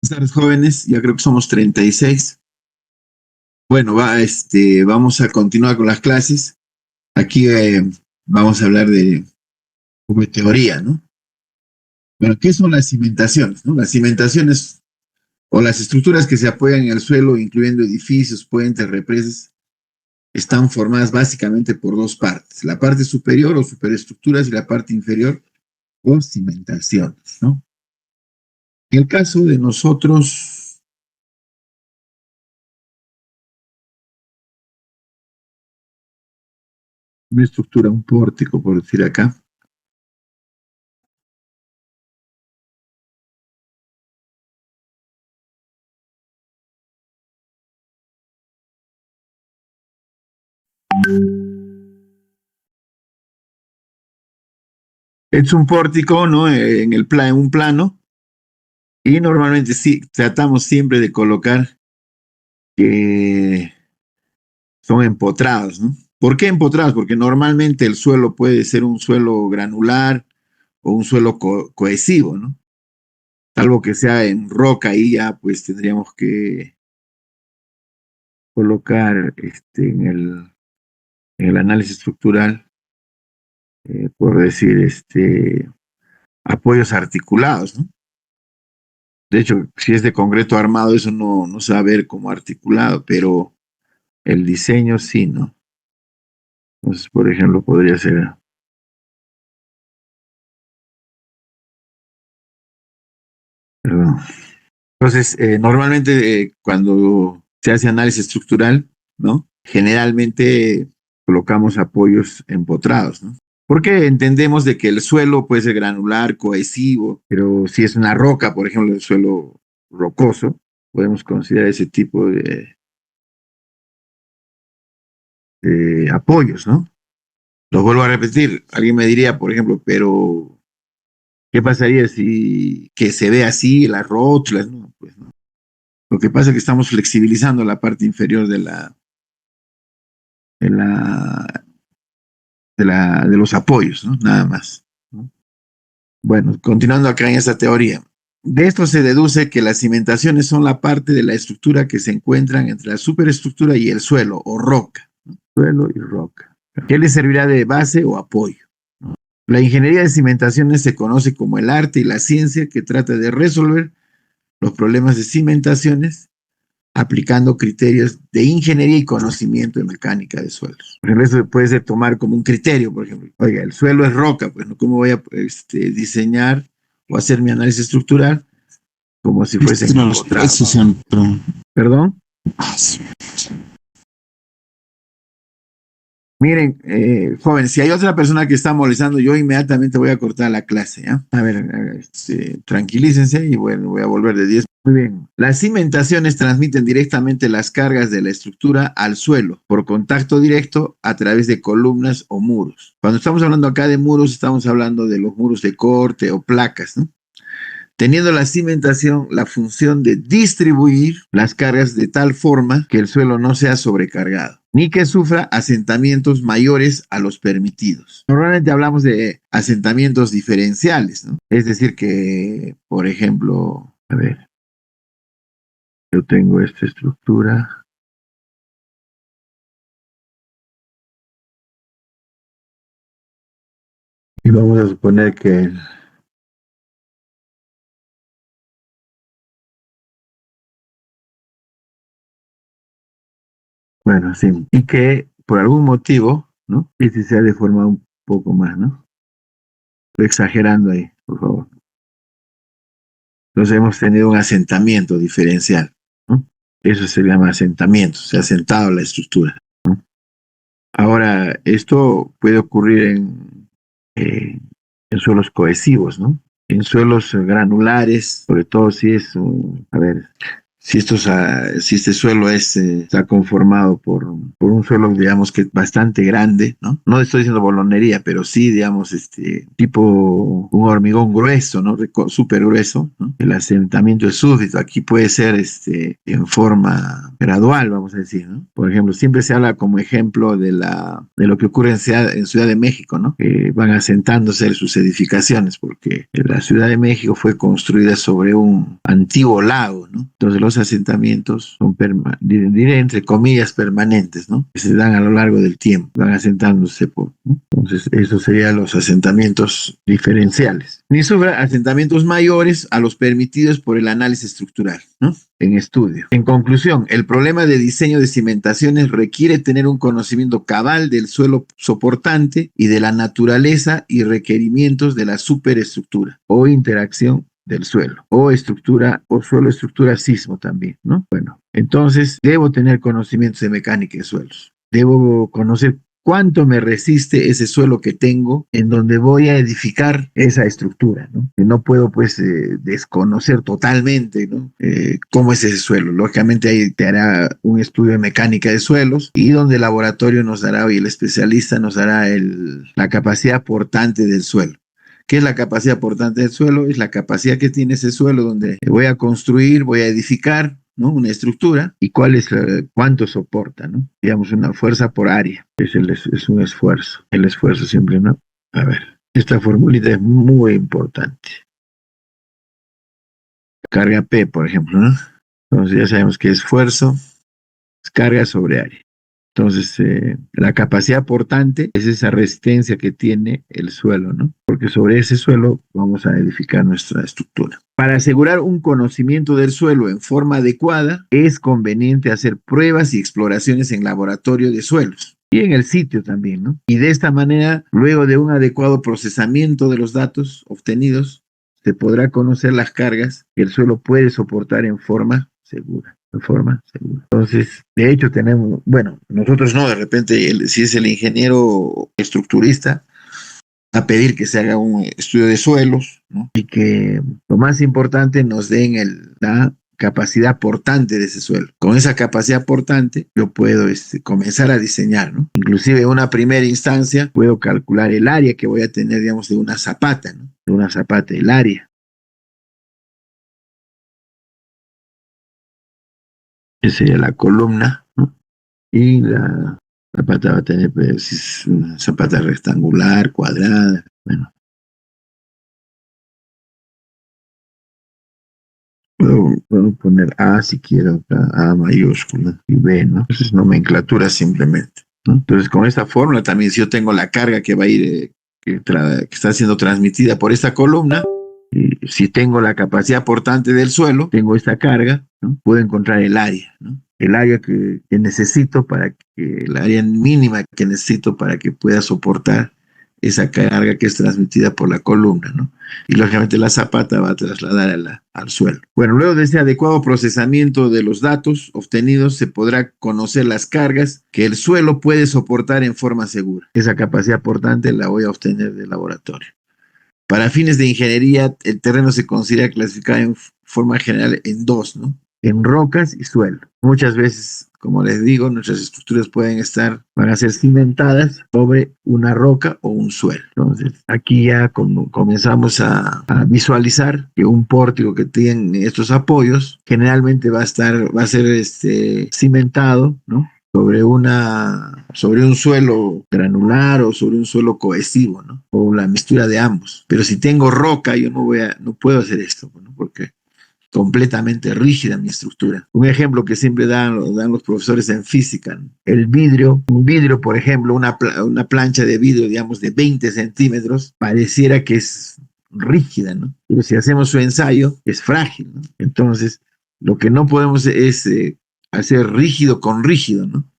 Buenas tardes, jóvenes. Ya creo que somos 36. Bueno, vamos a continuar con las clases. Aquí vamos a hablar de un poco de teoría, ¿no? Bueno, ¿qué son las cimentaciones, no? Las cimentaciones o las estructuras que se apoyan en el suelo, incluyendo edificios, puentes, represas, están formadas básicamente por dos partes. La parte superior o superestructuras y la parte inferior o cimentaciones, ¿no? En el caso de nosotros, una estructura, un pórtico, por decir acá, es un pórtico, ¿no? En un plano, y normalmente sí, tratamos siempre de colocar que son empotrados, ¿no? ¿Por qué empotrados? Porque normalmente el suelo puede ser un suelo granular o un suelo cohesivo, ¿no? Salvo que sea en roca, y ya pues tendríamos que colocar en el análisis estructural, por decir, apoyos articulados, ¿no? De hecho, si es de concreto armado, eso no se va a ver como articulado, pero el diseño sí, ¿no? Entonces, por ejemplo, podría ser, perdón. Entonces, normalmente cuando se hace análisis estructural, ¿no? Generalmente colocamos apoyos empotrados, ¿no? Porque entendemos de que el suelo puede ser granular, cohesivo, pero si es una roca, por ejemplo, el suelo rocoso, podemos considerar ese tipo de apoyos, ¿no? Lo vuelvo a repetir, alguien me diría, por ejemplo, pero ¿qué pasaría si que se ve así las rótulas? No, pues no. Lo que pasa es que estamos flexibilizando la parte inferior de, la, de los apoyos, ¿no? Nada más, ¿no? Bueno, continuando acá en esta teoría. De esto se deduce que las cimentaciones son la parte de la estructura que se encuentran entre la superestructura y el suelo o roca, ¿no? Suelo y roca. ¿Qué le servirá de base o apoyo? La ingeniería de cimentaciones se conoce como el arte y la ciencia que trata de resolver los problemas de cimentaciones aplicando criterios de ingeniería y conocimiento de mecánica de suelos. Por ejemplo, eso puede ser tomar como un criterio, por ejemplo. Oiga, el suelo es roca, pues, ¿no? ¿Cómo voy a diseñar o hacer mi análisis estructural como si fuesen empotrados? ¿Perdón? Miren, jóvenes, si hay otra persona que está molestando, yo inmediatamente voy a cortar la clase, ¿ya? A ver, tranquilícense y bueno, voy a volver de 10. Muy bien. Las cimentaciones transmiten directamente las cargas de la estructura al suelo por contacto directo a través de columnas o muros. Cuando estamos hablando acá de muros, estamos hablando de los muros de corte o placas, ¿no? Teniendo la cimentación la función de distribuir las cargas de tal forma que el suelo no sea sobrecargado, ni que sufra asentamientos mayores a los permitidos. Normalmente hablamos de asentamientos diferenciales, ¿no? Es decir que, por ejemplo, a ver, yo tengo esta estructura y vamos a suponer que bueno, sí, y que por algún motivo, ¿no? Este se ha deformado un poco más, ¿no? Estoy exagerando ahí, por favor. Entonces hemos tenido un asentamiento diferencial, ¿no? Eso se llama asentamiento, se ha asentado la estructura, ¿no? Ahora, esto puede ocurrir en suelos cohesivos, ¿no? En suelos granulares, sobre todo si es, a ver, si este suelo está conformado por un suelo, digamos que bastante grande, ¿no? No estoy diciendo bolonería, pero sí, digamos, tipo un hormigón grueso, ¿no? Súper grueso, ¿no? El asentamiento es súbdito. Aquí puede ser en forma gradual, vamos a decir, ¿no? Por ejemplo, siempre se habla como ejemplo de lo que ocurre en Ciudad de México, ¿no? Que van asentándose sus edificaciones, porque la Ciudad de México fue construida sobre un antiguo lago, ¿no? Entonces los asentamientos son, diré entre comillas, permanentes, ¿no? Que se dan a lo largo del tiempo, van asentándose ¿no? Entonces, esos serían los asentamientos diferenciales. Ni sufra asentamientos mayores a los permitidos por el análisis estructural, ¿no? En estudio. En conclusión, el problema de diseño de cimentaciones requiere tener un conocimiento cabal del suelo soportante y de la naturaleza y requerimientos de la superestructura o interacción del suelo, o estructura, o suelo estructura sismo también, ¿no? Bueno, entonces debo tener conocimientos de mecánica de suelos. Debo conocer cuánto me resiste ese suelo que tengo en donde voy a edificar esa estructura, ¿no? Y no puedo, pues, desconocer totalmente, ¿no? Cómo es ese suelo. Lógicamente ahí te hará un estudio de mecánica de suelos y donde el laboratorio nos dará, y el especialista nos dará la capacidad portante del suelo. ¿Qué es la capacidad portante del suelo? Es la capacidad que tiene ese suelo donde voy a construir, voy a edificar, ¿no? Una estructura y cuánto soporta, ¿no? Digamos, una fuerza por área. Es un esfuerzo. El esfuerzo siempre, ¿no? A ver, esta formulita es muy importante. Carga P, por ejemplo, ¿no? Entonces ya sabemos que esfuerzo es carga sobre área. Entonces, la capacidad portante es esa resistencia que tiene el suelo, ¿no? Porque sobre ese suelo vamos a edificar nuestra estructura. Para asegurar un conocimiento del suelo en forma adecuada, es conveniente hacer pruebas y exploraciones en laboratorio de suelos y en el sitio también, ¿no? Y de esta manera, luego de un adecuado procesamiento de los datos obtenidos, se podrá conocer las cargas que el suelo puede soportar en forma segura. Entonces, de hecho tenemos, bueno, nosotros no, de repente, si es el ingeniero estructurista, a pedir que se haga un estudio de suelos, ¿no? Y que lo más importante nos den la capacidad portante de ese suelo. Con esa capacidad portante yo puedo comenzar a diseñar, ¿no? Inclusive en una primera instancia puedo calcular el área que voy a tener, digamos, de una zapata, ¿no? De una zapata, el área. Esa sería la columna, ¿no? Y la zapata va a tener, pues, si es una zapata rectangular, cuadrada, bueno. Puedo poner A si quiero, acá, A mayúscula y B, ¿no? Entonces es nomenclatura simplemente, ¿no? Entonces con esta fórmula también si yo tengo la carga que va a ir, que está siendo transmitida por esta columna, y si tengo la capacidad portante del suelo, tengo esta carga, ¿no? Puedo encontrar el área, ¿no? El área que necesito el área mínima que necesito para que pueda soportar esa carga que es transmitida por la columna, ¿no? Y lógicamente la zapata va a trasladar al suelo. Bueno, luego de ese adecuado procesamiento de los datos obtenidos, se podrá conocer las cargas que el suelo puede soportar en forma segura. Esa capacidad portante la voy a obtener del laboratorio. Para fines de ingeniería, el terreno se considera clasificado en forma general en dos, ¿no? En rocas y suelo. Muchas veces, como les digo, nuestras estructuras van a ser cimentadas sobre una roca o un suelo. Entonces, aquí ya comenzamos a visualizar que un pórtico que tiene estos apoyos generalmente va a ser cimentado, ¿no? Sobre un suelo granular o sobre un suelo cohesivo, ¿no? O la mixtura de ambos. Pero si tengo roca, yo no puedo hacer esto, ¿no? Porque completamente rígida mi estructura. Un ejemplo que siempre dan los profesores en física, ¿no? Un vidrio, por ejemplo, una plancha de vidrio, digamos, de 20 centímetros, pareciera que es rígida, ¿no? Pero si hacemos su ensayo, es frágil, ¿no? Entonces, lo que no podemos es hacer rígido con rígido, ¿no?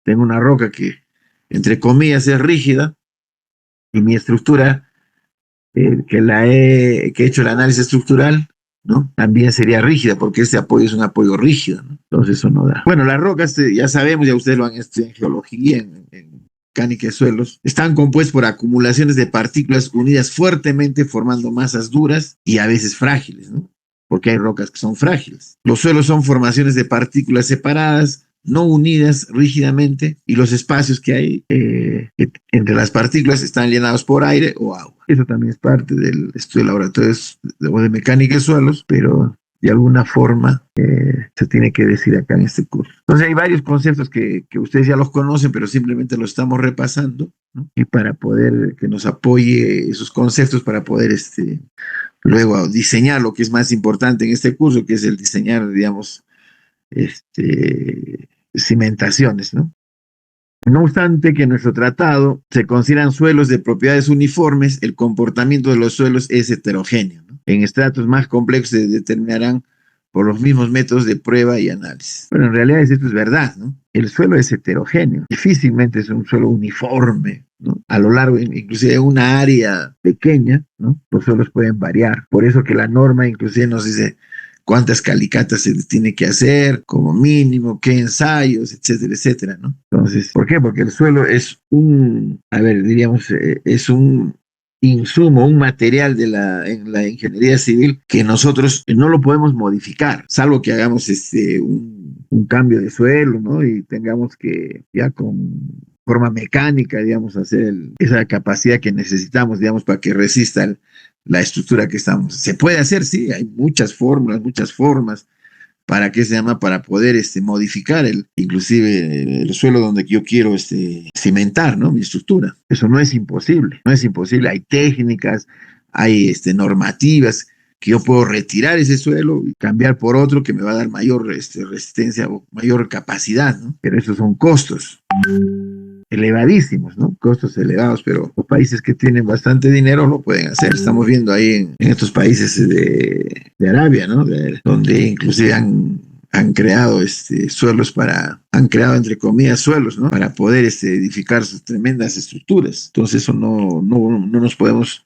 Tengo una roca que, entre comillas, es rígida y mi estructura, que he hecho el análisis estructural, ¿no? También sería rígida, porque este apoyo es un apoyo rígido, ¿no? Entonces eso no da. Bueno, las rocas, ya sabemos, ya ustedes lo han estudiado en geología, en mecánica de suelos, están compuestas por acumulaciones de partículas unidas fuertemente formando masas duras y a veces frágiles, ¿no? Porque hay rocas que son frágiles. Los suelos son formaciones de partículas separadas, no unidas rígidamente, y los espacios que hay entre las partículas están llenados por aire o agua. Eso también es parte del estudio de laboratorios de mecánica de suelos, pero de alguna forma se tiene que decir acá en este curso. Entonces hay varios conceptos que ustedes ya los conocen, pero simplemente los estamos repasando, ¿no? Y para poder que nos apoye esos conceptos, para poder luego diseñar lo que es más importante en este curso, que es el diseñar, digamos, cimentaciones, ¿no? No obstante que en nuestro tratado se consideran suelos de propiedades uniformes, el comportamiento de los suelos es heterogéneo, ¿no? En estratos más complejos se determinarán por los mismos métodos de prueba y análisis. Bueno, en realidad esto es verdad, ¿no? El suelo es heterogéneo, difícilmente es un suelo uniforme, ¿no? A lo largo, inclusive de una área pequeña, ¿no? Los suelos pueden variar. Por eso que la norma inclusive nos dice cuántas calicatas se tiene que hacer como mínimo, qué ensayos, etcétera, etcétera, ¿no? Entonces, ¿por qué? Porque el suelo es es un insumo, un material en la ingeniería civil que nosotros no lo podemos modificar, salvo que hagamos un cambio de suelo, ¿no? Y tengamos que ya con forma mecánica, digamos, hacer esa capacidad que necesitamos, digamos, para que resista la estructura que estamos. Se puede hacer, sí, hay muchas fórmulas, muchas formas para poder modificar inclusive el suelo donde yo quiero cimentar, ¿no? Mi estructura. Eso no es imposible, no es imposible. Hay técnicas, hay normativas que yo puedo retirar ese suelo y cambiar por otro que me va a dar mayor resistencia o mayor capacidad, ¿no? Pero esos son costos elevadísimos, ¿no? Costos elevados, pero los países que tienen bastante dinero lo pueden hacer. Estamos viendo ahí en estos países de Arabia, ¿no? Donde inclusive han creado han creado entre comillas suelos, ¿no? Para poder edificar sus tremendas estructuras. Entonces eso no podemos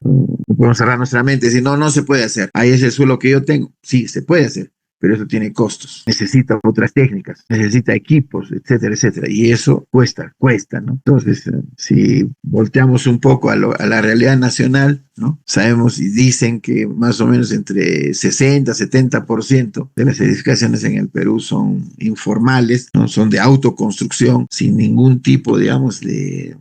cerrar nuestra mente y decir, no se puede hacer. Ahí es el suelo que yo tengo. Sí, se puede hacer, pero eso tiene costos, necesita otras técnicas, necesita equipos, etcétera, etcétera, y eso cuesta, ¿no? Entonces, si volteamos un poco a la realidad nacional, ¿no? Sabemos y dicen que más o menos entre 60 y 70% de las edificaciones en el Perú son informales, ¿no? Son de autoconstrucción, sin ningún tipo, digamos, de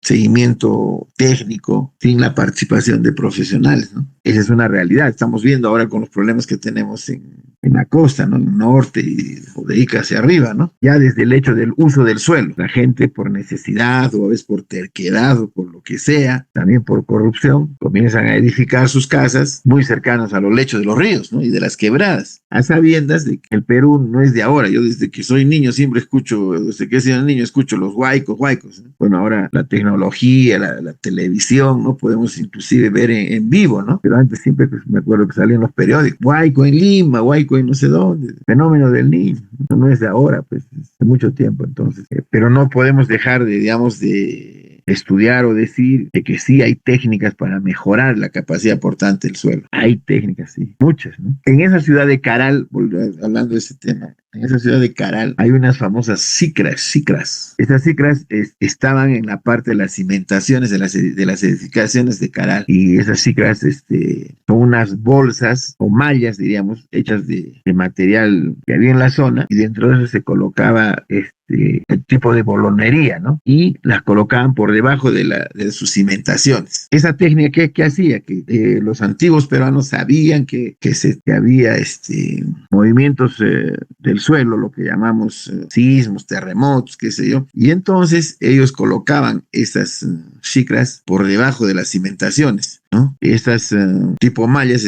seguimiento técnico, sin la participación de profesionales, ¿no? Esa es una realidad. Estamos viendo ahora con los problemas que tenemos en la costa, ¿no? En el norte y de Ica hacia arriba, ¿no? Ya desde el hecho del uso del suelo, la gente por necesidad o a veces por terquedad o por lo que sea, también por corrupción, comienzan a edificar sus casas muy cercanos a los lechos de los ríos, ¿no? Y de las quebradas, a sabiendas de que el Perú no es de ahora. Yo desde que soy niño siempre desde que he sido niño escucho los huaicos, ¿no? Bueno, ahora la tecnología, la televisión, ¿no? Podemos inclusive ver en vivo, ¿no? Pero antes siempre me acuerdo que salían los periódicos, huaico en Lima, huaico en no sé dónde, fenómeno del niño, no es de ahora, pues, es de mucho tiempo, entonces, pero no podemos dejar digamos, de estudiar o decir de que sí hay técnicas para mejorar la capacidad portante del suelo. Hay técnicas, sí, muchas, ¿no? En esa ciudad de Caral, hablando de ese tema, en esa ciudad de Caral hay unas famosas cicras. Estas cicras estaban en la parte de las cimentaciones de las edificaciones de Caral. Y esas cicras son unas bolsas o mallas, diríamos, hechas de material que había en la zona, y dentro de eso se colocaba el tipo de bolonería, ¿no? Y las colocaban por debajo de sus cimentaciones. Esa técnica, ¿qué hacía? Que los antiguos peruanos sabían que había movimientos del suelo, lo que llamamos sismos, terremotos, qué sé yo, y entonces ellos colocaban esas chicras por debajo de las cimentaciones, ¿no? Estas tipo mallas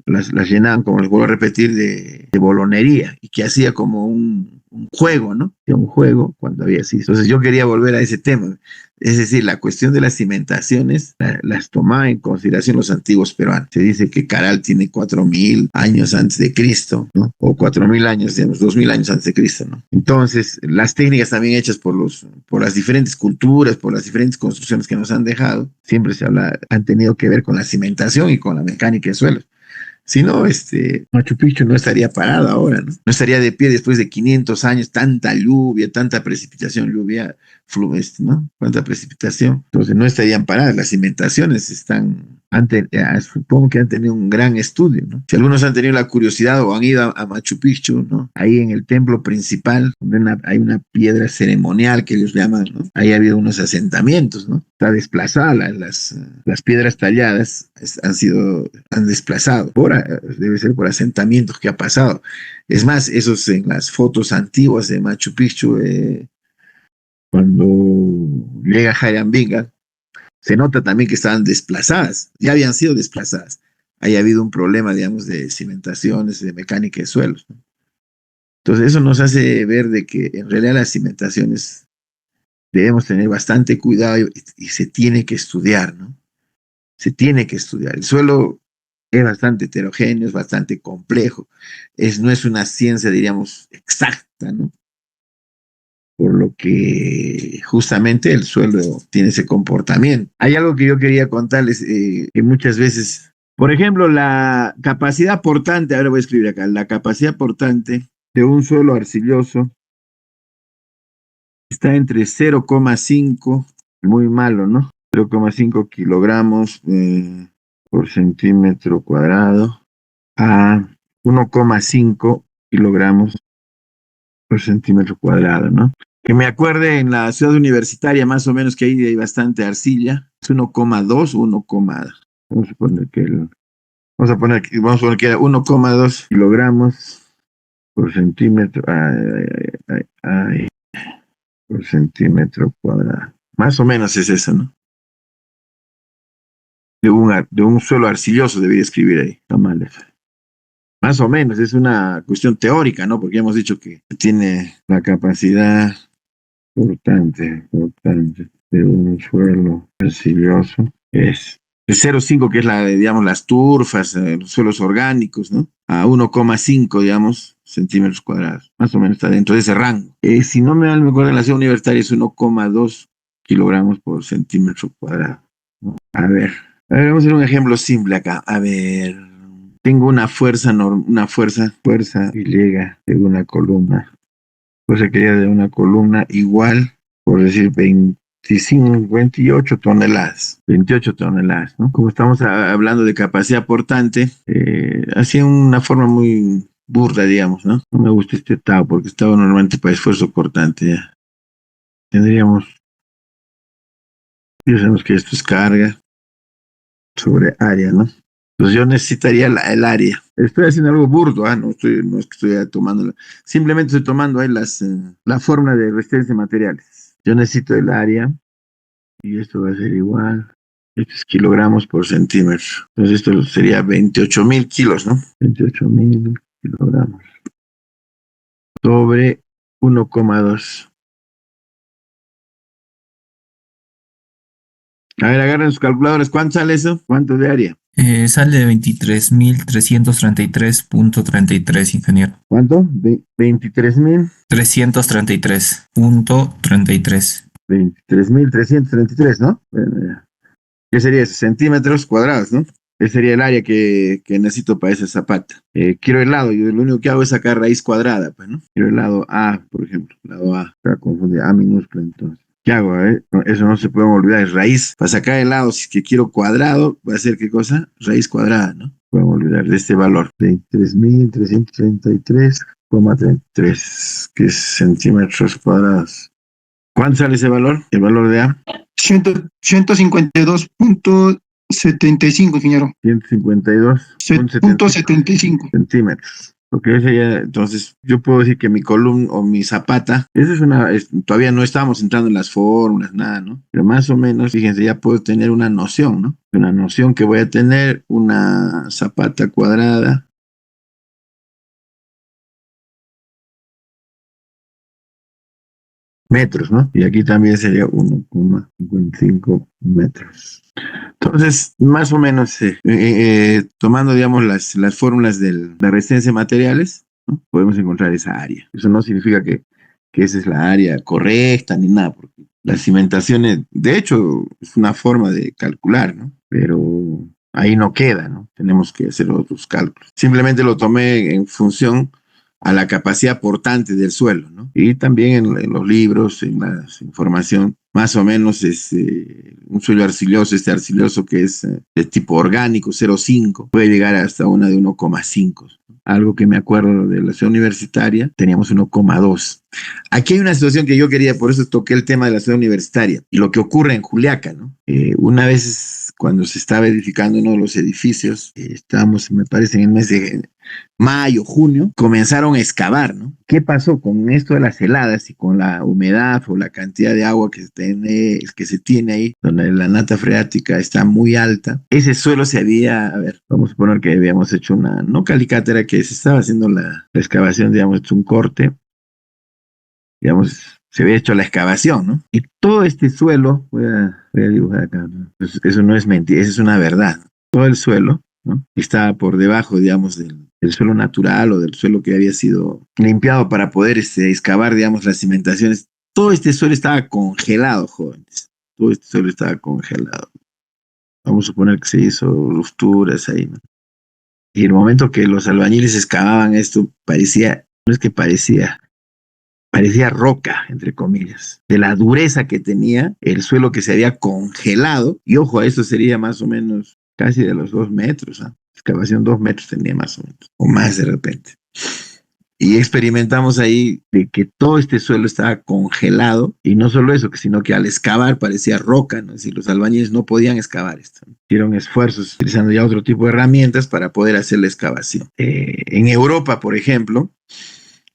las llenaban, como les vuelvo a repetir, de bolonería, y que hacía como un juego, ¿no? Un juego cuando había así. Entonces yo quería volver a ese tema. Es decir, la cuestión de las cimentaciones las tomaba en consideración los antiguos peruanos. Se dice que Caral tiene 4.000 años antes de Cristo, ¿no? O 4.000 años, digamos, 2.000 años antes de Cristo, ¿no? Entonces, las técnicas también hechas por las diferentes culturas, por las diferentes construcciones que nos han dejado, siempre han tenido que ver con la cimentación y con la mecánica de suelos. Si no, Machu Picchu no estaría parado ahora, ¿no? No estaría de pie después de 500 años, tanta lluvia, tanta precipitación, ¿no? Cuánta precipitación. Entonces no estarían paradas, las cimentaciones supongo que han tenido un gran estudio, ¿no? Si algunos han tenido la curiosidad o han ido a Machu Picchu, ¿no? Ahí en el templo principal, donde hay una piedra ceremonial que ellos llaman, ¿no? Ahí ha habido unos asentamientos, ¿no? Está desplazada, las piedras talladas han desplazado, debe ser por asentamientos que ha pasado. Es más, esos en las fotos antiguas de Machu Picchu, cuando llega Hiram Bingham, se nota también que estaban desplazadas, ya habían sido desplazadas. Ahí ha habido un problema, digamos, de cimentaciones, de mecánica de suelos, ¿no? Entonces eso nos hace ver de que en realidad las cimentaciones debemos tener bastante cuidado y se tiene que estudiar, ¿no? Se tiene que estudiar. El suelo es bastante heterogéneo, es bastante complejo. No es una ciencia, diríamos, exacta, ¿no? Por lo que justamente el suelo tiene ese comportamiento. Hay algo que yo quería contarles, que muchas veces, por ejemplo, la capacidad portante, ahora voy a escribir acá, la capacidad portante de un suelo arcilloso está entre 0,5, muy malo, ¿no? 0,5 kilogramos por centímetro cuadrado a 1,5 kilogramos por centímetro cuadrado, ¿no? Que me acuerde, en la ciudad universitaria, más o menos, que ahí hay bastante arcilla, es 1,2, 1, vamos a poner que era 1,2 kilogramos por centímetro, por centímetro cuadrado. Más o menos es eso, ¿no? De un suelo arcilloso debería escribir ahí, está mal eso. Más o menos, es una cuestión teórica, ¿no? Porque hemos dicho que tiene la capacidad portante de un suelo arcilloso. Es de 0,5, que es digamos, las turfas, los suelos orgánicos, ¿no? A 1,5, digamos, centímetros cuadrados. Más o menos está dentro de ese rango. Si no me acuerdo, en la ciudad universitaria es 1,2 kilogramos por centímetro cuadrado, ¿no? A ver, vamos a hacer un ejemplo simple acá. A ver, tengo una fuerza y llega de una columna. Fuerza que llega de una columna igual, por decir, 28 toneladas. 28 toneladas, ¿no? Como estamos hablando de capacidad portante, así en una forma muy burda, digamos, ¿no? No me gusta este tau, porque estaba normalmente para esfuerzo portante, ya. Sabemos que esto es carga sobre área, ¿no? Entonces yo necesitaría el área. Estoy haciendo algo burdo, no es que estoy tomando, simplemente estoy tomando ahí la fórmula de resistencia de materiales. Yo necesito el área, y esto va a ser igual. Esto es kilogramos por centímetro. Entonces esto sería 28.000 kilos, ¿no? 28.000 kilogramos sobre 1,2. A ver, agarren sus calculadores. ¿Cuánto sale eso? ¿Cuánto de área? Sale de 23.333.33, ingeniero. ¿Cuánto? 23.000. 333.33. 23.333, ¿no? ¿Qué sería eso? Centímetros cuadrados, ¿no? Ese sería el área que necesito para esa zapata. Quiero el lado, yo lo único que hago es sacar raíz cuadrada, pues, ¿no? Quiero el lado A, por ejemplo, lado A. Está confundido, A minúscula, entonces. ¿Qué hago? No, eso no se puede olvidar, es raíz. Para sacar el lado, si es que quiero cuadrado, va a ser ¿qué cosa? Raíz cuadrada, ¿no? Podemos olvidar de este valor. 23.333,33, que es centímetros cuadrados. ¿Cuánto sale ese valor? El valor de A. 152.75, ingeniero. 152.75 centímetros. Porque ese ya, entonces, yo puedo decir que mi columna o mi zapata, eso todavía no estamos entrando en las fórmulas, nada, ¿no? Pero más o menos, fíjense, ya puedo tener una noción, ¿no? Una noción que voy a tener una zapata cuadrada. Metros, ¿no? Y aquí también sería 1,55 metros. Entonces, más o menos, tomando, digamos, las fórmulas de la resistencia de materiales, ¿no? Podemos encontrar esa área. Eso no significa que esa es la área correcta ni nada, porque las cimentaciones, de hecho, es una forma de calcular, ¿no? Pero ahí no queda, ¿no? Tenemos que hacer otros cálculos. Simplemente lo tomé en función a la capacidad portante del suelo, ¿no? Y también en los libros, en la información, más o menos es un suelo arcilloso, este arcilloso que es de tipo orgánico, 0,5, puede llegar hasta una de 1,5. Algo que me acuerdo de la ciudad universitaria, teníamos 1,2. Aquí hay una situación que yo quería, por eso toqué el tema de la ciudad universitaria y lo que ocurre en Juliaca, ¿no? Una vez cuando se estaba edificando uno de los edificios, estábamos, me parece, en el mes de mayo, junio, comenzaron a excavar, ¿no? ¿Qué pasó con esto de las heladas y con la humedad o la cantidad de agua que se tiene ahí, donde la nata freática está muy alta? Ese suelo se había, a ver, vamos a suponer que habíamos hecho no calicata, era que se estaba haciendo la excavación, digamos, hecho un corte, digamos, se había hecho la excavación, ¿no? Y todo este suelo, voy a dibujar acá, ¿no? Eso no es mentira, eso es una verdad. Todo el suelo, ¿no? Estaba por debajo, digamos, del suelo natural o del suelo que había sido limpiado para poder excavar, digamos, las cimentaciones. Todo este suelo estaba congelado, jóvenes. Todo este suelo estaba congelado. Vamos a suponer que se hizo rupturas ahí, ¿no? Y el momento que los albañiles excavaban esto, no es que parecía roca, entre comillas, de la dureza que tenía el suelo que se había congelado. Y ojo, a eso sería más o menos casi de los 2 metros, ¿eh? Excavación 2 metros tenía más o menos, o más de repente. Y experimentamos ahí de que todo este suelo estaba congelado, y no solo eso, sino que al excavar parecía roca, ¿no? Es decir, los albañiles no podían excavar esto, ¿no? Hicieron esfuerzos utilizando ya otro tipo de herramientas para poder hacer la excavación. En Europa, por ejemplo,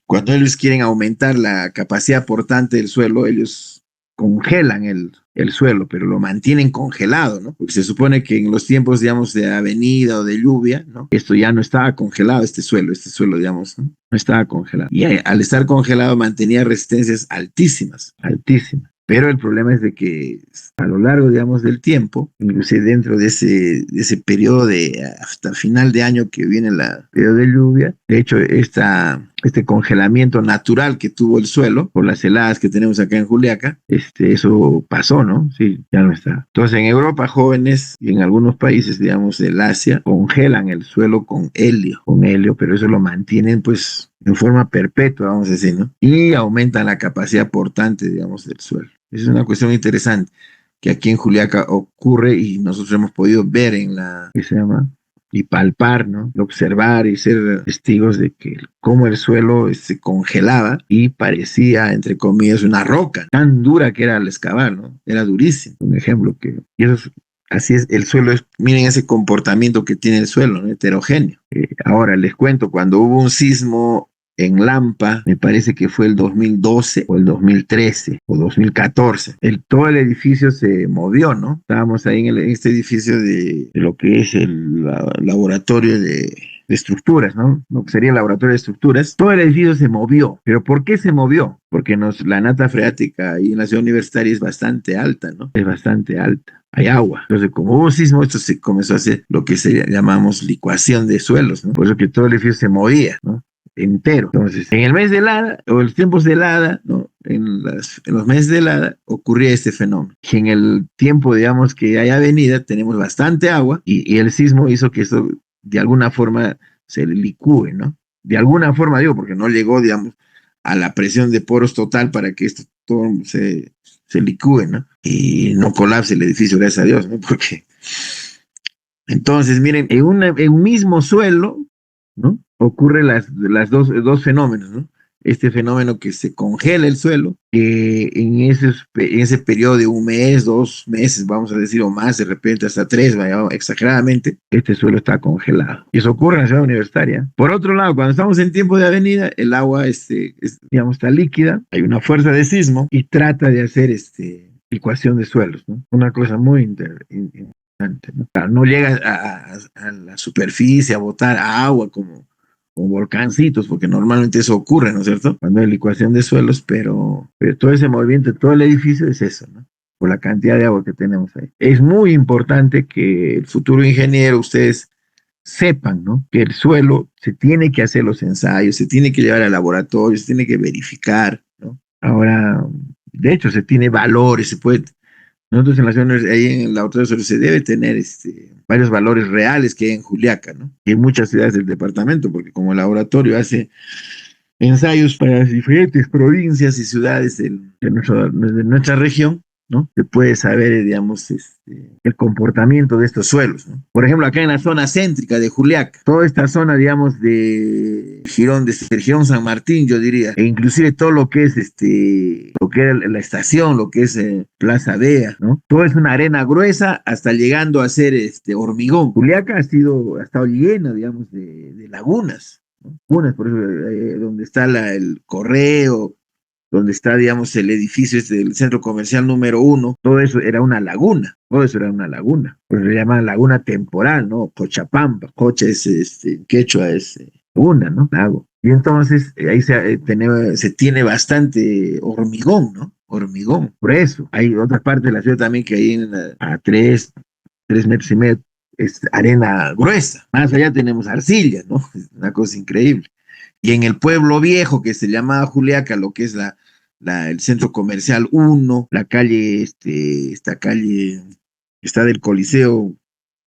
cuando ellos quieren aumentar la capacidad portante del suelo, ellos congelan el suelo, pero lo mantienen congelado, ¿no? Porque se supone que en los tiempos, digamos, de avenida o de lluvia, ¿no? Esto ya no estaba congelado, este suelo, digamos, ¿no? No estaba congelado. Y al estar congelado mantenía resistencias altísimas, altísimas. Pero el problema es de que a lo largo, digamos, del tiempo, inclusive dentro de ese periodo hasta final de año que viene el periodo de lluvia, de hecho, este congelamiento natural que tuvo el suelo por las heladas que tenemos acá en Juliaca, eso pasó, ¿no? Sí, ya no está. Entonces, en Europa, jóvenes y en algunos países, digamos, del Asia, congelan el suelo con helio, pero eso lo mantienen, pues, en forma perpetua, vamos a decir, ¿no? Y aumentan la capacidad portante, digamos, del suelo. Esa es una cuestión interesante que aquí en Juliaca ocurre y nosotros hemos podido ver ¿qué se llama? Y palpar, ¿no? Observar y ser testigos de que cómo el suelo se congelaba y parecía, entre comillas, una roca, tan dura que era al excavar, ¿no? Era durísimo. Un ejemplo así es, el suelo miren ese comportamiento que tiene el suelo, ¿no? Heterogéneo. Ahora les cuento, cuando hubo un sismo en Lampa, me parece que fue el 2012 o el 2013 o 2014. Todo el edificio se movió, ¿no? Estábamos ahí en este edificio de lo que es el laboratorio de estructuras, ¿no? Lo que sería el laboratorio de estructuras. Todo el edificio se movió. ¿Pero por qué se movió? Porque la nata freática ahí en la ciudad universitaria es bastante alta, ¿no? Es bastante alta. Hay agua. Entonces, como hubo sismo, esto se comenzó a hacer lo que llamamos licuación de suelos, ¿no? Por eso que todo el edificio se movía, ¿no? Entero. Entonces, en el mes de helada, o los tiempos de helada, ¿no? en los meses de helada ocurría este fenómeno. Y en el tiempo, digamos, que hay avenida, tenemos bastante agua y el sismo hizo que esto de alguna forma se licúe, ¿no? De alguna forma digo, porque no llegó, digamos, a la presión de poros total para que esto todo se licúe, ¿no? Y no colapse el edificio, gracias a Dios, ¿no? Porque entonces, miren, en un mismo suelo, ¿no? Ocurren las dos fenómenos, ¿no? Este fenómeno que se congela el suelo, que en ese periodo de un mes, 2 meses, vamos a decir, o más, de repente hasta 3, vaya, exageradamente, este suelo está congelado. Y eso ocurre en la ciudad universitaria. Por otro lado, cuando estamos en tiempo de avenida, el agua, digamos, está líquida, hay una fuerza de sismo y trata de hacer licuación de suelos, ¿no? Una cosa muy interesante, ¿no? Claro, no llega a la superficie a botar agua como volcancitos, porque normalmente eso ocurre, ¿no es cierto? Cuando hay licuación de suelos, pero todo ese movimiento, todo el edificio es eso, ¿no? Por la cantidad de agua que tenemos ahí. Es muy importante que el futuro ingeniero, ustedes sepan, ¿no? Que el suelo se tiene que hacer los ensayos, se tiene que llevar al laboratorio, se tiene que verificar, ¿no? Ahora, de hecho, se tiene valores, se puede. Nosotros en la ciudad, ahí en la otra se debe tener varios valores reales que hay en Juliaca, ¿no? Y en muchas ciudades del departamento, porque como el laboratorio hace ensayos para diferentes provincias y ciudades de nuestra región, ¿no? Se puede saber, digamos, el comportamiento de estos suelos, ¿no? Por ejemplo, acá en la zona céntrica de Juliaca, toda esta zona, digamos, de Girón San Martín, yo diría, e inclusive todo lo que es lo que era la estación, lo que es Plaza Vea, ¿no? Todo es una arena gruesa hasta llegando a ser hormigón. Juliaca ha estado llena, digamos, de lagunas, ¿no? Lagunas, por eso, donde está el correo, donde está, digamos, el edificio del centro comercial número 1, todo eso era una laguna, pues se llama laguna temporal, ¿no? Cochapampa, Cocha es, quechua es laguna, ¿no? Lago. Y entonces ahí se tiene bastante hormigón, ¿no? Hormigón, por eso. Hay otra parte de la ciudad también que hay a 3 metros y medio, es arena gruesa. Más allá tenemos arcilla, ¿no? Es una cosa increíble. Y en el pueblo viejo que se llamaba Juliaca, lo que es el centro comercial 1, la calle, esta calle está del Coliseo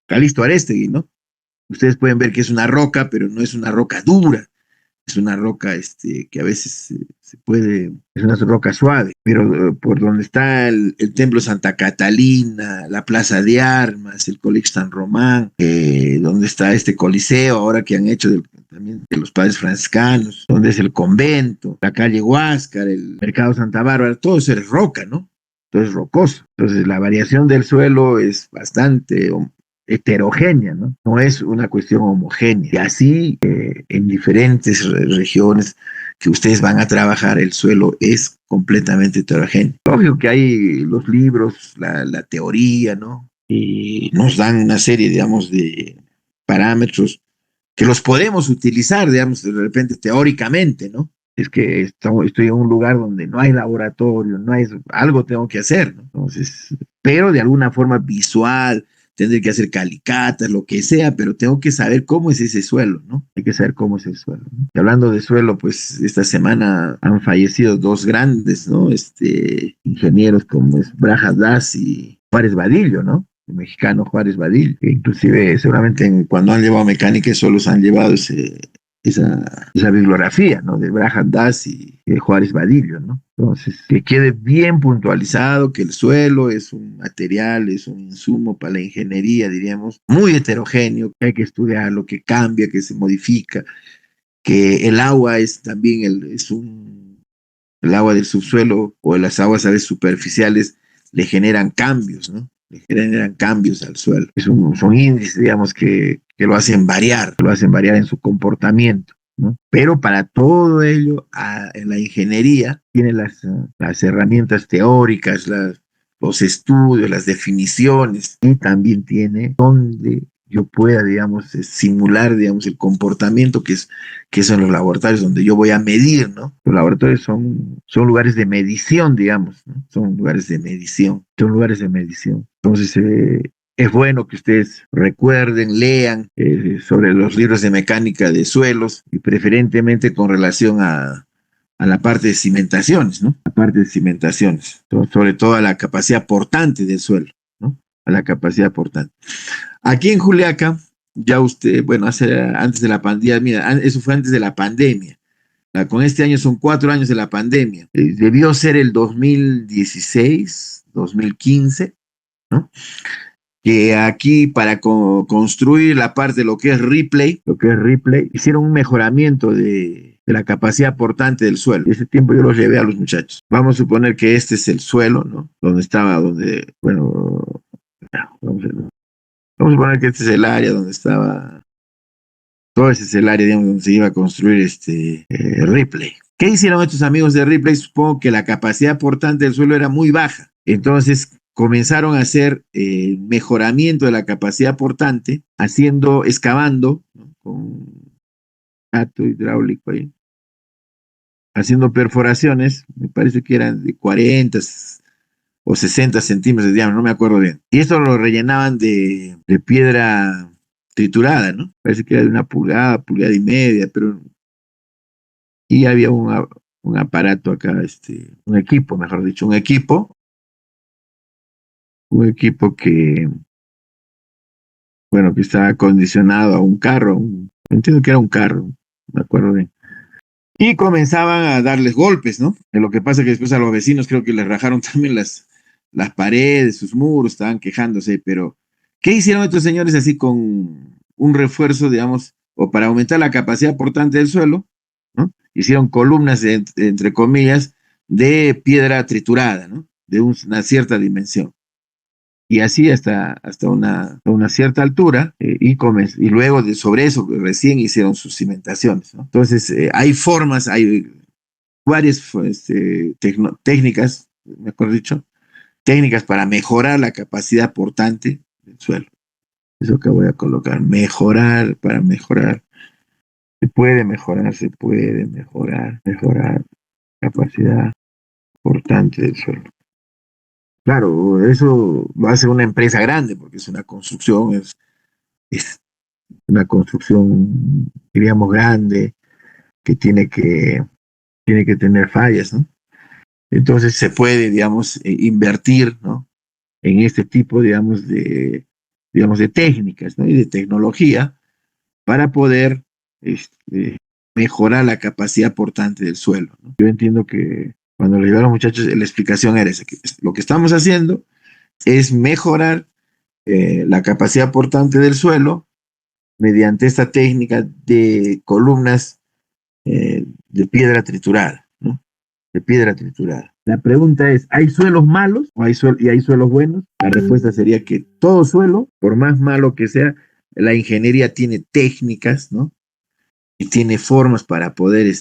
Calixto Arestegui, ¿no? Ustedes pueden ver que es una roca, pero no es una roca dura, es una roca que a veces es una roca suave, pero por donde está el templo Santa Catalina, la Plaza de Armas, el Colegio San Román, donde está este coliseo ahora que han hecho también de los padres franciscanos, donde es el convento, la calle Huáscar, el mercado Santa Bárbara, todo eso es roca, ¿no? Todo es rocoso. Entonces la variación del suelo es bastante heterogénea, ¿no? No es una cuestión homogénea. Y así, en diferentes regiones que ustedes van a trabajar, el suelo es completamente heterogéneo. Obvio que hay los libros, la teoría, ¿no? Y nos dan una serie, digamos, de parámetros que los podemos utilizar, digamos, de repente teóricamente, ¿no? Es que estoy en un lugar donde no hay laboratorio, algo tengo que hacer, ¿no? Entonces, pero de alguna forma visual, tendré que hacer calicatas, lo que sea, pero tengo que saber cómo es ese suelo, ¿no? Hay que saber cómo es el suelo, ¿no? Y hablando de suelo, pues esta semana han fallecido 2 grandes, ¿no? Ingenieros como es Brajas Das y Juárez Vadillo, ¿no? El mexicano Juárez Vadillo, que inclusive seguramente cuando han llevado mecánica solo se han llevado esa bibliografía, ¿no? De Brajas Das y de Juárez Vadillo, ¿no? Entonces, que quede bien puntualizado que el suelo es un material, es un insumo para la ingeniería, diríamos, muy heterogéneo, que hay que estudiarlo, que cambia, que se modifica, que el agua es también el agua del subsuelo o de las aguas a veces superficiales le generan cambios, ¿no? Le generan cambios al suelo. Son índices, digamos, que lo hacen variar en su comportamiento, ¿no? Pero para todo ello, en la ingeniería tiene las herramientas teóricas, los estudios, las definiciones, y también tiene donde yo pueda, digamos, simular, digamos, el comportamiento que son los laboratorios donde yo voy a medir, ¿no? Los laboratorios son lugares de medición, digamos, ¿no? Son lugares de medición. Entonces, es bueno que ustedes recuerden, lean sobre los libros de mecánica de suelos y preferentemente con relación a a la parte de cimentaciones, ¿no? La parte de cimentaciones, sobre todo a la capacidad portante del suelo, ¿no? A la capacidad portante. Aquí en Juliaca, ya usted, bueno, antes de la pandemia, mira, eso fue antes de la pandemia. Con este año son 4 años de la pandemia. Debió ser el 2016, 2015, ¿no? Que aquí para construir la parte de lo que es Ripley, hicieron un mejoramiento de la capacidad portante del suelo. Y ese tiempo yo los llevé a los muchachos. Vamos a suponer que este es el suelo, ¿no? Bueno, vamos a suponer que este es el área donde estaba, todo ese es el área, digamos, donde se iba a construir Ripley. ¿Qué hicieron estos amigos de Ripley? Supongo que la capacidad portante del suelo era muy baja. Entonces comenzaron a hacer mejoramiento de la capacidad portante, excavando, ¿no? Con gato hidráulico ahí, haciendo perforaciones, me parece que eran de 40 o 60 centímetros de diámetro, no me acuerdo bien. Y esto lo rellenaban de piedra triturada, ¿no? Parece que era de una pulgada, pulgada y media, pero... Y había un aparato acá, un equipo, mejor dicho, un equipo que, bueno, que estaba acondicionado a un carro, entiendo que era un carro, me acuerdo bien. Y comenzaban a darles golpes, ¿no? Lo que pasa es que después a los vecinos creo que les rajaron también las paredes, sus muros, estaban quejándose, pero ¿qué hicieron estos señores así con un refuerzo, digamos, o para aumentar la capacidad portante del suelo, ¿no? Hicieron columnas, entre comillas, de piedra triturada, ¿no? De una cierta dimensión. Y así hasta una cierta altura, y luego sobre eso recién hicieron sus cimentaciones, ¿no? Entonces, hay varias técnicas, mejor dicho, técnicas para mejorar la capacidad portante del suelo. Eso que voy a colocar, para mejorar. Se puede mejorar capacidad portante del suelo. Claro, eso va a ser una empresa grande porque es una construcción, es una construcción, diríamos, grande, que tiene que tener fallas, ¿no? Entonces se puede, digamos, invertir, ¿no? En este tipo, digamos, de técnicas, ¿no? Y de tecnología para poder mejorar la capacidad portante del suelo, ¿no? Yo entiendo que cuando lo llevaron los muchachos, la explicación era esa, que lo que estamos haciendo es mejorar la capacidad portante del suelo mediante esta técnica de columnas de piedra triturada, ¿no? De piedra triturada. La pregunta es, ¿hay suelos malos y hay suelos buenos? La respuesta sería que todo suelo, por más malo que sea, la ingeniería tiene técnicas, ¿no? Y tiene formas para poder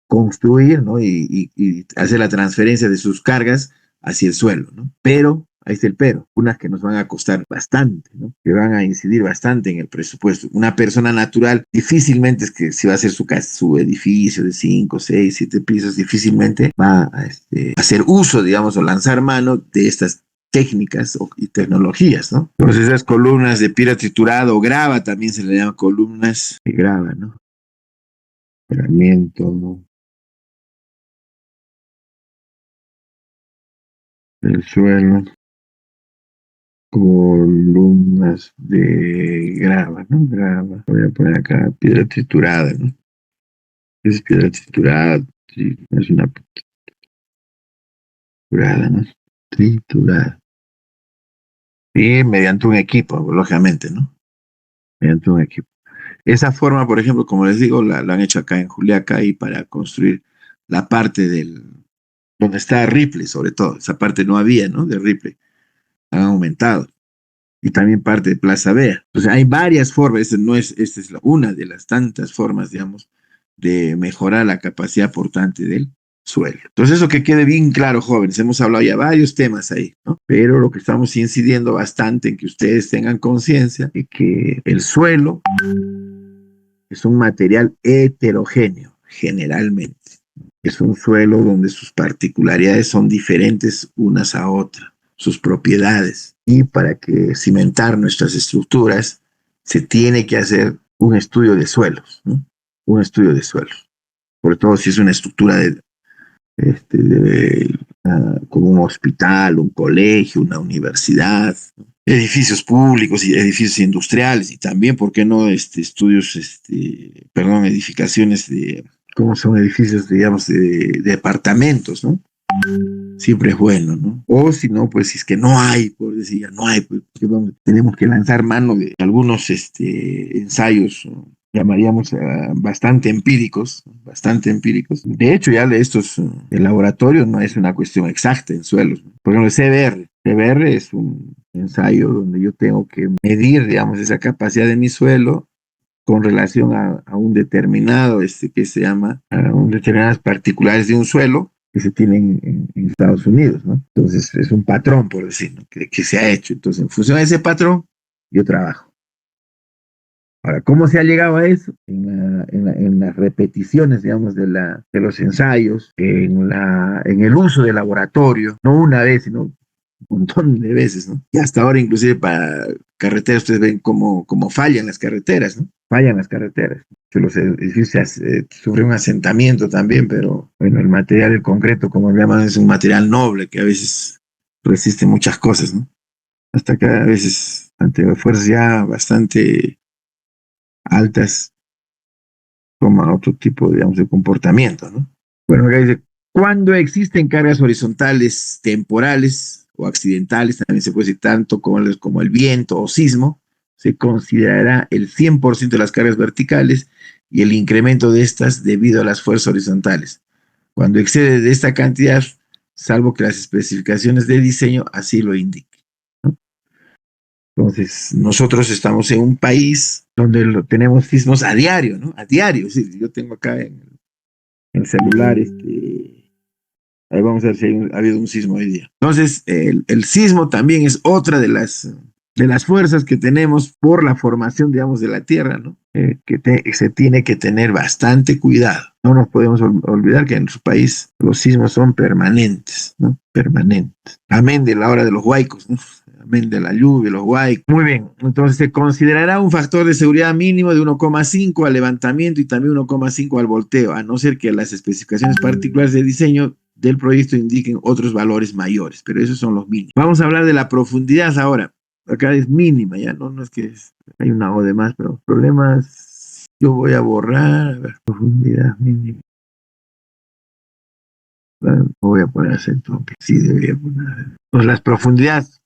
construir, ¿no? Y hacer la transferencia de sus cargas hacia el suelo, ¿no? Pero, ahí está el pero, unas que nos van a costar bastante, ¿no? Que van a incidir bastante en el presupuesto. Una persona natural difícilmente es que si va a hacer su edificio de 5, 6, 7 pisos, difícilmente va a hacer uso, digamos, o lanzar mano de estas técnicas y tecnologías, ¿no? Entonces esas columnas de piedra triturada o grava, también se le llama columnas de grava, ¿no? ¿No? El suelo, columnas de grava, ¿no? Grava. Voy a poner acá piedra triturada, ¿no? Es piedra triturada, sí, es una triturada, ¿no? Triturada. Y mediante un equipo, lógicamente, ¿no? Mediante un equipo. Esa forma, por ejemplo, como les digo, la han hecho acá en Juliaca y para construir la parte donde está Ripley, sobre todo. Esa parte no había, ¿no? De Ripley. Han aumentado. Y también parte de Plaza Vea. Entonces hay varias formas, esta es una de las tantas formas, digamos, de mejorar la capacidad portante del suelo. Entonces eso que quede bien claro, jóvenes, hemos hablado ya varios temas ahí, ¿no? Pero lo que estamos incidiendo bastante en que ustedes tengan conciencia de que el suelo es un material heterogéneo, generalmente. Es un suelo donde sus particularidades son diferentes unas a otras, sus propiedades. Y para que cimentar nuestras estructuras, se tiene que hacer un estudio de suelos, ¿no? Un estudio de suelos. sobre todo si es una estructura como un hospital, un colegio, una universidad, ¿no? Edificios públicos y edificios industriales, y también, ¿por qué no, edificaciones ¿cómo son? Edificios, digamos, de departamentos, ¿no? Siempre es bueno, ¿no? O si no, pues si es que no hay, por decir, ya no hay, pues tenemos que lanzar mano de algunos ensayos, ¿no? Llamaríamos bastante empíricos, ¿no? Bastante empíricos. De hecho, ya de estos, el laboratorio no es una cuestión exacta en suelos, ¿no? Por ejemplo, el CBR. CBR es un ensayo donde yo tengo que medir, digamos, esa capacidad de mi suelo con relación a un determinado, que se llama, a un determinadas particulares de un suelo que se tienen en Estados Unidos, ¿no? Entonces, es un patrón, por decir, ¿no? que se ha hecho. Entonces, en función de ese patrón, yo trabajo. Ahora, ¿cómo se ha llegado a eso? En las repeticiones, digamos, de los ensayos, en el uso del laboratorio, no una vez, sino un montón de veces, ¿no? Y hasta ahora, inclusive para carreteras, ustedes ven cómo fallan las carreteras, ¿no? Fallan las carreteras. Que los edificios sufren un asentamiento también, pero bueno, el material, el concreto, como le llaman, es un material noble que a veces resiste muchas cosas, ¿no? Hasta que a veces, ante fuerzas ya bastante altas, toma otro tipo, digamos, de comportamiento, ¿no? Bueno, acá dice, cuando existen cargas horizontales temporales o accidentales, también se puede decir tanto como el viento o sismo, se considerará el 100% de las cargas verticales y el incremento de estas debido a las fuerzas horizontales. Cuando excede de esta cantidad, salvo que las especificaciones de diseño así lo indiquen, ¿no? Entonces, nosotros estamos en un país donde tenemos sismos a diario, ¿no? A diario. Sí, yo tengo acá en el celular, ahí vamos a ver si ha habido un sismo hoy día. Entonces, el sismo también es otra de las fuerzas que tenemos por la formación, digamos, de la Tierra, ¿no? Se tiene que tener bastante cuidado. No nos podemos olvidar que en nuestro país los sismos son permanentes, ¿no? Permanentes. Amén de la hora de los huaicos, ¿no? Amén de la lluvia, los huaicos. Muy bien, entonces se considerará un factor de seguridad mínimo de 1,5 al levantamiento y también 1,5 al volteo, a no ser que las especificaciones particulares de diseño del proyecto indiquen otros valores mayores, pero esos son los mínimos. Vamos a hablar de la profundidad ahora. Acá es mínima, ya no es que hay una O de más, pero problemas, yo voy a borrar, a ver, profundidad mínima. No voy a poner acento, aunque sí debería poner. Pues las profundidades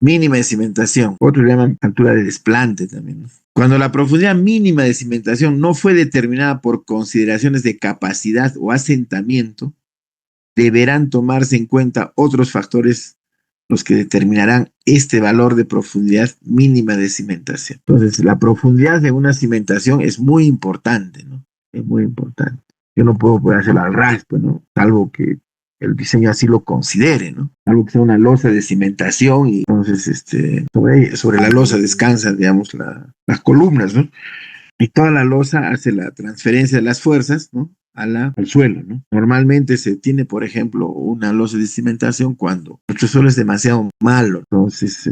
mínima de cimentación, otros le llaman altura de desplante también, ¿no? Cuando la profundidad mínima de cimentación no fue determinada por consideraciones de capacidad o asentamiento, deberán tomarse en cuenta otros factores los que determinarán este valor de profundidad mínima de cimentación. Entonces, la profundidad de una cimentación es muy importante, ¿no? Es muy importante. Yo no puedo poder hacerlo al ras, pues, ¿no? Salvo que el diseño así lo considere, ¿no? Algo que sea una losa de cimentación y entonces sobre la losa descansan, digamos, las columnas, ¿no? Y toda la losa hace la transferencia de las fuerzas, ¿no? Al suelo, ¿no? Normalmente se tiene, por ejemplo, una losa de cimentación cuando nuestro suelo es demasiado malo, entonces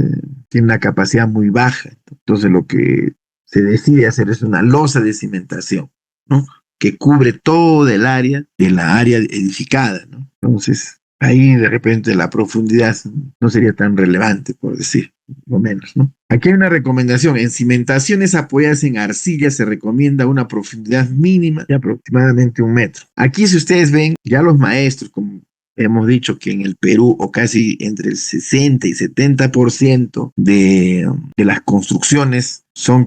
tiene una capacidad muy baja. Entonces lo que se decide hacer es una losa de cimentación, ¿no? Que cubre todo el área de la área edificada, ¿no? Entonces ahí de repente la profundidad no sería tan relevante, por decir, o menos, ¿no? Aquí hay una recomendación. En cimentaciones apoyadas en arcilla se recomienda una profundidad mínima de aproximadamente 1 metro. Aquí, si ustedes ven, ya los maestros, como hemos dicho que en el Perú, o casi entre el 60 y 70% de las construcciones son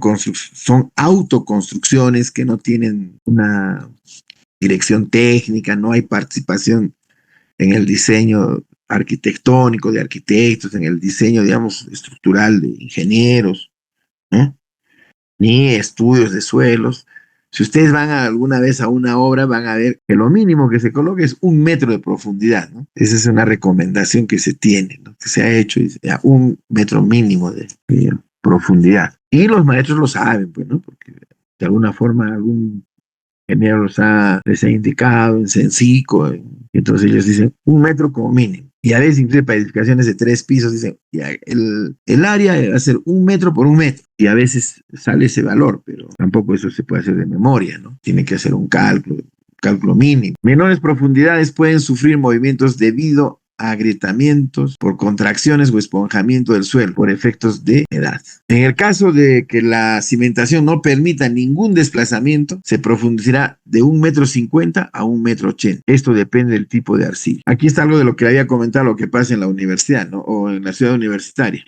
autoconstrucciones que no tienen una dirección técnica, no hay participación en el diseño arquitectónico de arquitectos, en el diseño, digamos, estructural de ingenieros, ¿no? Ni estudios de suelos. Si ustedes van alguna vez a una obra, van a ver que lo mínimo que se coloca es 1 metro de profundidad, ¿no? Esa es una recomendación que se tiene, ¿no? Que se ha hecho, 1 metro mínimo de profundidad. Y los maestros lo saben, pues, ¿no? Porque de alguna forma algún ingeniero les ha indicado en Sencico, entonces ellos dicen 1 metro como mínimo. Y a veces, incluso para edificaciones de 3 pisos, dicen, ya, el área va a ser 1 metro por 1 metro. Y a veces sale ese valor, pero tampoco eso se puede hacer de memoria, ¿no? Tiene que hacer un cálculo, cálculo mínimo. Menores profundidades pueden sufrir movimientos debido a agrietamientos por contracciones o esponjamiento del suelo por efectos de humedad. En el caso de que la cimentación no permita ningún desplazamiento, se profundizará de 1,50 m a 1,80 m. Esto depende del tipo de arcilla. Aquí está algo de lo que había comentado, lo que pasa en la universidad, ¿no? O en la ciudad universitaria.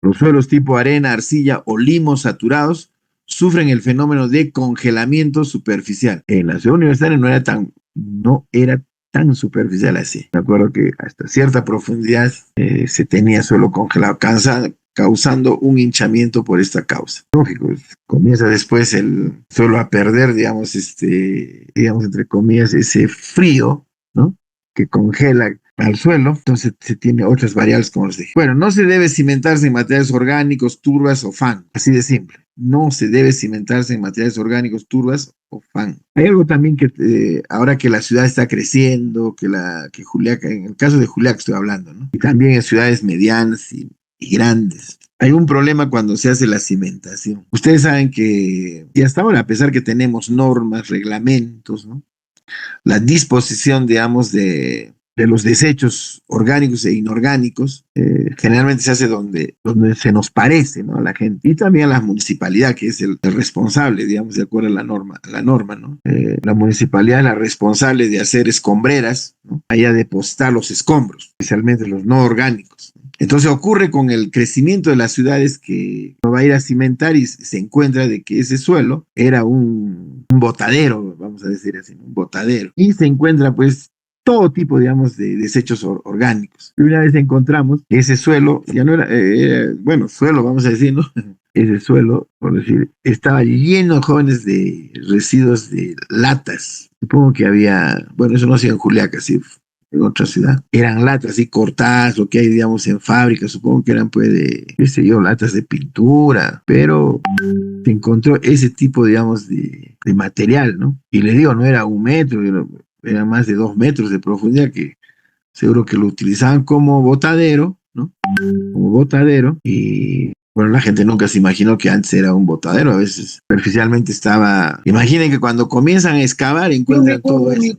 Los suelos tipo arena, arcilla o limos saturados sufren el fenómeno de congelamiento superficial. En la ciudad universitaria no era tan superficial así. Me acuerdo que hasta cierta profundidad se tenía suelo congelado, causando un hinchamiento por esta causa. Lógico, comienza después el suelo a perder, digamos, entre comillas, ese frío, ¿no? Que congela al suelo, entonces se tiene otras variables, como les dije. Bueno, no se debe cimentarse en materiales orgánicos, turbas o fan, así de simple. No se debe cimentarse en materiales orgánicos, turbas o fan. Hay algo también que ahora que la ciudad está creciendo, que Juliaca, en el caso de Juliaca estoy hablando, ¿no? Y también en ciudades medianas y grandes. Hay un problema cuando se hace la cimentación. Ustedes saben que, y hasta ahora, a pesar que tenemos normas, reglamentos, ¿no? La disposición, digamos, de los desechos orgánicos e inorgánicos, generalmente se hace donde se nos parece, ¿no? A la gente. Y también a la municipalidad, que es el responsable, digamos, de acuerdo a la norma, ¿no? La municipalidad es la responsable de hacer escombreras, ¿no? Allá depositar los escombros, especialmente los no orgánicos. Entonces ocurre con el crecimiento de las ciudades que uno va a ir a cimentar y se encuentra de que ese suelo era un botadero, vamos a decir así, un botadero. Y se encuentra pues todo tipo, digamos, de desechos orgánicos. Y una vez encontramos que ese suelo, ya no era, suelo, vamos a decir, ¿no? Ese suelo, por decir, estaba lleno, jóvenes, de residuos de latas. Supongo que había, eso no hacía en Juliaca, sí, en otra ciudad. Eran latas así cortadas, lo que hay, digamos, en fábricas, supongo que eran, pues, latas de pintura, pero se encontró ese tipo, digamos, de material, ¿no? Y les digo, no era 1 metro, era más de 2 metros de profundidad, que seguro que lo utilizaban como botadero, ¿no? Como botadero, y la gente nunca se imaginó que antes era un botadero, a veces superficialmente estaba. Imaginen que cuando comienzan a excavar encuentran todo eso.